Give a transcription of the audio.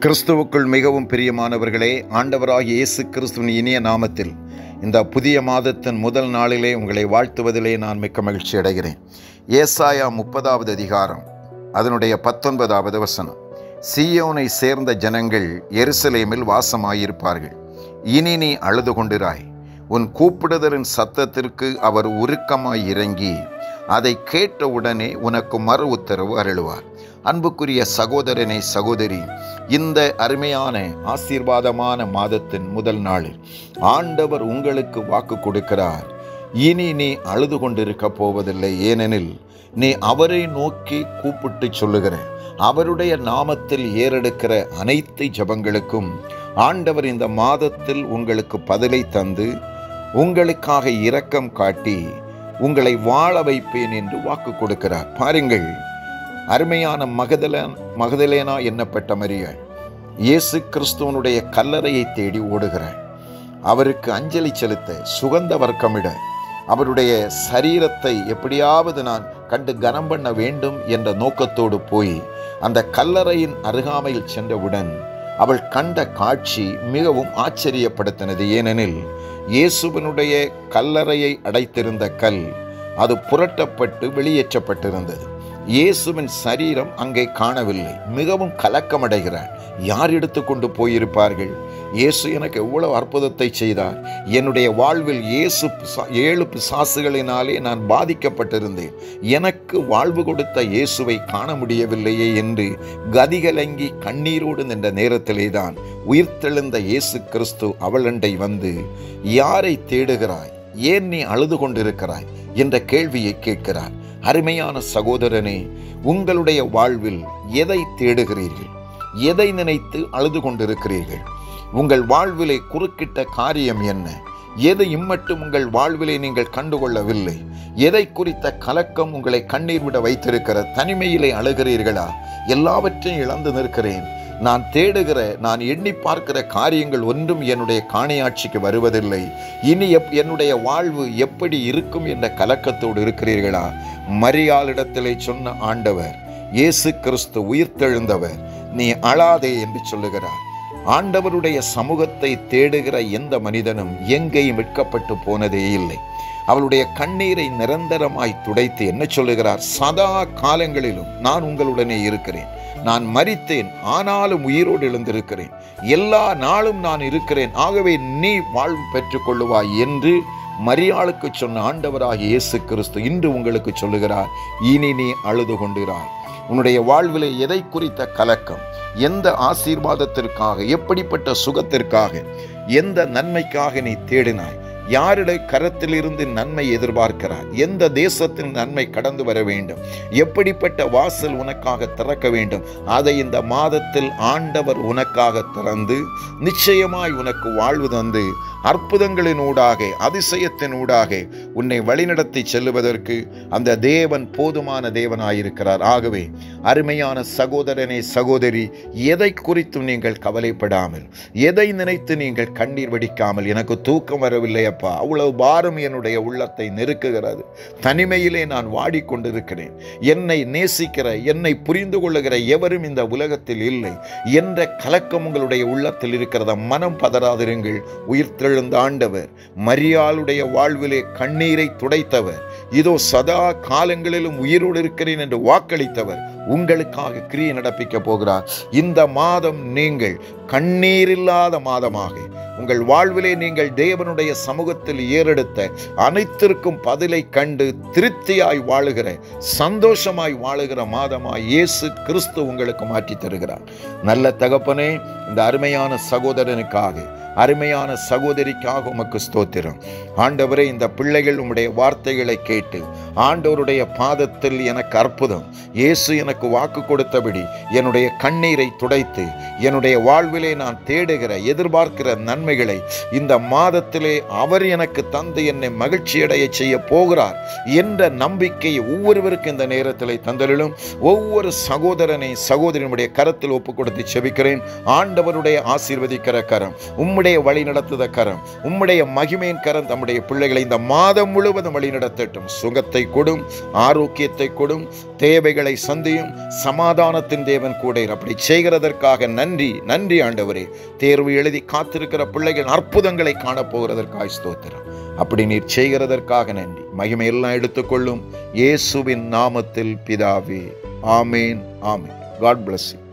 கிறிஸ்துவுக்குள் மிகவும் பிரியமானவர்களே, ஆண்டவராகிய இயேசு கிறிஸ்துவின் இனிய நாமத்தில் இந்த புதிய மாதத்தின் முதல் நாளிலே உங்களை வாழ்த்துவதிலே நான் மிக்க மகிழ்ச்சி அடைகிறேன். ஏசாயா 30வது அதிகாரம் அதனுடைய 19வது வசனம். சீயோனை சேர்ந்த ஜனங்கள் எருசலேமில் வாசமாயிருப்பார்கள். இனி நீ அழுது கொண்டிராய். உன் கூப்பிடுதலின் சத்தத்திற்கு அவர் உருக்கமாய் இறங்கி அதை கேட்டவுடனே உனக்கு மறு உத்தரவு அருளுவார். அன்புக்குரிய சகோதரனே, சகோதரி, இந்த அருமையான ஆசீர்வாதமான மாதத்தின் முதல் நாளில் ஆண்டவர் உங்களுக்கு வாக்கு கொடுக்கிறார். இனி நீ அழுது கொண்டிருக்க போவதில்லை. ஏனெனில் நீ அவரை நோக்கி கூப்பிட்டு சொல்லுகிற, அவருடைய நாமத்தில் ஏறெடுக்கிற அனைத்து ஜெபங்களுக்கும் ஆண்டவர் இந்த மாதத்தில் உங்களுக்கு பதிலை தந்து உங்களுக்காக இரக்கம் காட்டி உங்களை வாழ வைப்பேன் என்று வாக்கு கொடுக்கிறார். பாருங்கள், அருமையான மகதலேனா என்னப்பட்ட மரியாள் இயேசு கிறிஸ்துவனுடைய கல்லறையை தேடி ஓடுகிறாள். அவருக்கு அஞ்சலி செலுத்த, சுகந்த வர்க்கமிட, அவருடைய சரீரத்தை எப்படியாவது நான் கண்டு கனம் பண்ண வேண்டும் என்ற நோக்கத்தோடு போய் அந்த கல்லறையின் அருகாமையில் சென்றவுடன் அவள் கண்ட காட்சி மிகவும் ஆச்சரியப்படுத்தினது. ஏனெனில் இயேசுவினுடைய கல்லறையை அடைத்திருந்த கல் அது புரட்டப்பட்டு வெளியேற்றப்பட்டிருந்தது. இயேசுவின் சரீரம் அங்கே காணவில்லை. மிகவும் கலக்கமடைகிறார். யார் எடுத்து கொண்டு போயிருப்பார்கள்? இயேசு எனக்கு எவ்வளவு அற்புதத்தை செய்தார். என்னுடைய வாழ்வில் இயேசு 7 பிசாசுகளினாலே நான் பாதிக்கப்பட்டிருந்தேன். எனக்கு வாழ்வு கொடுத்த இயேசுவை காண முடியவில்லையே என்று கதிகலங்கி கண்ணீரோடு நின்ற நேரத்திலே தான் உயிர்த்தெழுந்த இயேசு கிறிஸ்து அவளண்டை வந்து, யாரை தேடுகிறாய்? ஏன் நீ அழுது கொண்டிருக்கிறாய் என்ற கேள்வியை கேட்கிறார். அருமையான சகோதரனே, உங்களுடைய வாழ்வில் எதை தேடுகிறீர்கள்? எதை நினைத்து அழுது கொண்டிருக்கிறீர்கள்? உங்கள் வாழ்விலே குறுக்கிட்ட காரியம் என்ன? எது இம்மட்டும் உங்கள் வாழ்விலே நீங்கள் கண்டுகொள்ளவில்லை? எதை குறித்த கலக்கம் உங்களை கண்ணீர் விட வைத்திருக்கிற? தனிமையிலே அழுகிறீர்களா? எல்லாவற்றையும் இழந்து நிற்கிறேன், நான் தேடுகிற, நான் எண்ணி பார்க்கிற காரியங்கள் ஒன்றும் என்னுடைய காணியாட்சிக்கு வருவதில்லை, இனி என்னுடைய வாழ்வு எப்படி இருக்கும் என்ற கலக்கத்தோடு இருக்கிறீர்களா? மரியாளிடத்திலே சொன்ன ஆண்டவர் இயேசு கிறிஸ்து உயிர்த்தெழுந்தவர், நீ அழாதே என்று சொல்லுகிறார். ஆண்டவருடைய சமூகத்தை தேடுகிற எந்த மனிதனும் எங்கேயும் வெட்கப்பட்டு போனதே இல்லை. அவளுடைய கண்ணீரை நிரந்தரமாய் துடைத்து என்ன சொல்லுகிறார்? சதா காலங்களிலும் நான் உங்களுடனே இருக்கிறேன். நான் மரித்தேன், ஆனாலும் உயிரோடு எழுந்திருக்கிறேன். எல்லா நாளும் நான் இருக்கிறேன். ஆகவே நீ வாழ்வு பெற்றுக் கொள்ளுவாய் என்று மரியாளுக்கு சொன்ன ஆண்டவராகிய இயேசு கிறிஸ்து இன்று உங்களுக்கு சொல்லுகிறார். இனி நீ அழுது கொண்டிராய். உன்னுடைய வாழ்விலே எதை குறித்த கலக்கம்? எந்த ஆசீர்வாதத்திற்காக, எப்படிப்பட்ட சுகத்திற்காக, எந்த நன்மைக்காக நீ தேடினாய்? யாருடைய கரத்திலிருந்து நன்மை எதிர்பார்க்கிறார்? எந்த தேசத்தின் நன்மை கடந்து வர வேண்டும்? எப்படிப்பட்ட வாசல் உனக்காக திறக்க வேண்டும்? அதை இந்த மாதத்தில் ஆண்டவர் உனக்காக திறந்து நிச்சயமாய் உனக்கு வாழ்வு தந்து அற்புதங்களினூடாக, அதிசயத்தினூடாக உன்னை வழிநடத்தி செல்லுவதற்கு அந்த தேவன் போதுமான தேவனாயிருக்கிறார். ஆகவே அருமையான சகோதரனே, சகோதரி, எதை குறித்தும் நீங்கள் கவலைப்படாமல், எதை நினைத்து நீங்கள் கண்ணீர் வடிக்காமல், எனக்கு தூக்கம் வரவில்லை அப்பா, அவ்வளவு பாரம் என்னுடைய உள்ளத்தை நெருக்குகிறது, தனிமையிலே நான் வாடிக்கொண்டிருக்கிறேன், என்னை நேசிக்கிற, என்னை புரிந்து கொள்ளுகிற எவரும் இந்த உலகத்தில் இல்லை என்ற கலக்கம் உங்களுடைய உள்ளத்தில் இருக்கிறத மனம் பதறாதிருங்கள். உயிர்த்தெழுந்த ஆண்டவர், மரியாளுடைய வாழ்விலே கண்ணீரை துடைத்தவர், இதோ சதா காலங்களிலும் உயிரோடு இருக்கிறேன் என்று வாக்களித்தவர் உங்களுக்காக கிரியை நடப்பிக்க போகிறார். இந்த மாதம் நீங்கள் கண்ணீரில்லாத மாதமாக, உங்கள் வாழ்விலே நீங்கள் தேவனுடைய சமூகத்தில் ஏறெடுத்த அனைத்திற்கும் பதிலை கண்டு திருப்தியாய் வாழுகிற, சந்தோஷமாய் வாழுகிற மாதமாய் இயேசு கிறிஸ்து உங்களுக்கு மாற்றி தருகிறார். நல்ல தகப்பனே, இந்த அருமையான சகோதரனுக்காக, அருமையான சகோதரிக்காக உமக்கு ஸ்தோத்திரம். ஆண்டவரே, இந்த பிள்ளைகள் உம்முடைய வார்த்தைகளை கேட்டு ஆண்டவருடைய பாதத்தில் எனக்கு அற்புதம், இயேசு எனக்கு வாக்கு கொடுத்தபடி என்னுடைய கண்ணீரை துடைத்து என்னுடைய வாழ்விலே நான் தேடுகிற, எதிர்பார்க்கிற நன்மைகளை இந்த மாதத்திலே அவர் எனக்கு தந்து என்னை மகிழ்ச்சியடைய செய்ய போகிறார் என்ற நம்பிக்கையை ஒவ்வொருவருக்கும் இந்த நேரத்திலே தந்தருளும். ஒவ்வொரு சகோதரனை, சகோதரனுடைய கரத்தில் ஒப்புக் கொடுத்து செபிக்கிறேன். ஆண்டவருடைய ஆசீர்வதிக்கிற கரம், உம்முடைய உம்முடைய வழிநடத்துத கரம், உம்முடைய மகிமையின் கரம் தம்முடைய பிள்ளைகளை இந்த மாதம் முழுவதும் வழிநடத்தட்டும். சுகத்தை கொடும், ஆரோக்கியத்தை கொடும், தேவைகளை சந்தியும், சமாதானத்தின் தேவன் கூட அப்படி செய்கிறதற்காக நன்றி. நன்றி ஆண்டவரே. தேர்வு எழுதி காத்திருக்கிற பிள்ளைகள் அற்புதங்களை காணப்போகிறதற்காக ஸ்தோத்திரம். அப்படி நீர் செய்கிறதற்காக நன்றி. மகிமையெல்லாம் எடுத்துக்கொள்ளும் இயேசுவின் நாமத்தில் பிதாவே. ஆமேன், ஆமேன். God bless you.